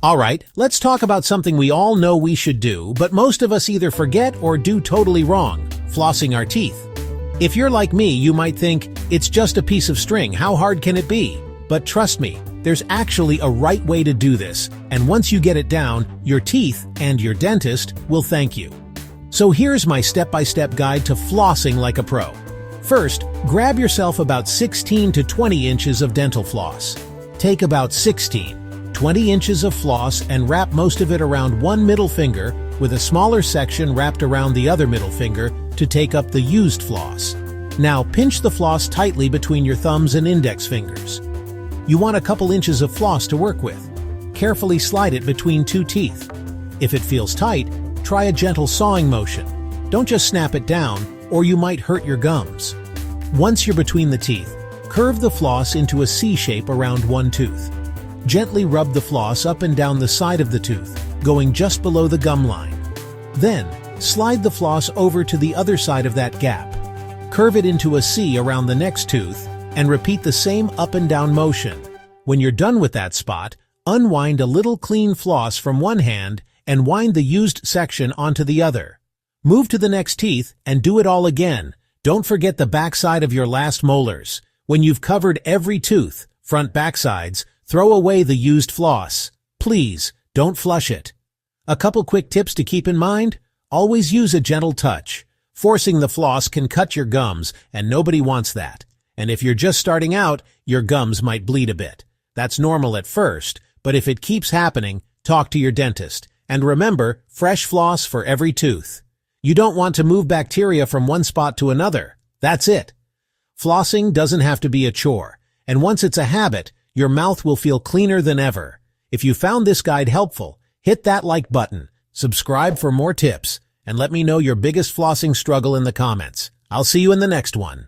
Alright, let's talk about something we all know we should do, but most of us either forget or do totally wrong: flossing our teeth. If you're like me, you might think, it's just a piece of string, how hard can it be? But trust me, there's actually a right way to do this, and once you get it down, your teeth and your dentist will thank you. So here's my step-by-step guide to flossing like a pro. First, grab yourself about 16 to 20 inches of dental floss. Take about 20 inches of floss and wrap most of it around one middle finger, with a smaller section wrapped around the other middle finger to take up the used floss. Now pinch the floss tightly between your thumbs and index fingers. You want a couple inches of floss to work with. Carefully slide it between two teeth. If it feels tight, try a gentle sawing motion. Don't just snap it down, or you might hurt your gums. Once you're between the teeth, curve the floss into a C shape around one tooth. Gently rub the floss up and down the side of the tooth, going just below the gum line. Then, slide the floss over to the other side of that gap. Curve it into a C around the next tooth, and repeat the same up and down motion. When you're done with that spot, unwind a little clean floss from one hand and wind the used section onto the other. Move to the next teeth and do it all again. Don't forget the backside of your last molars. When you've covered every tooth, front backsides, throw away the used floss. Please, don't flush it. A couple quick tips to keep in mind: always use a gentle touch. Forcing the floss can cut your gums, and nobody wants that. And if you're just starting out, your gums might bleed a bit. That's normal at first, but if it keeps happening, talk to your dentist. And remember, fresh floss for every tooth. You don't want to move bacteria from one spot to another. That's it. Flossing doesn't have to be a chore, and once it's a habit, your mouth will feel cleaner than ever. If you found this guide helpful, hit that like button, subscribe for more tips, and let me know your biggest flossing struggle in the comments. I'll see you in the next one.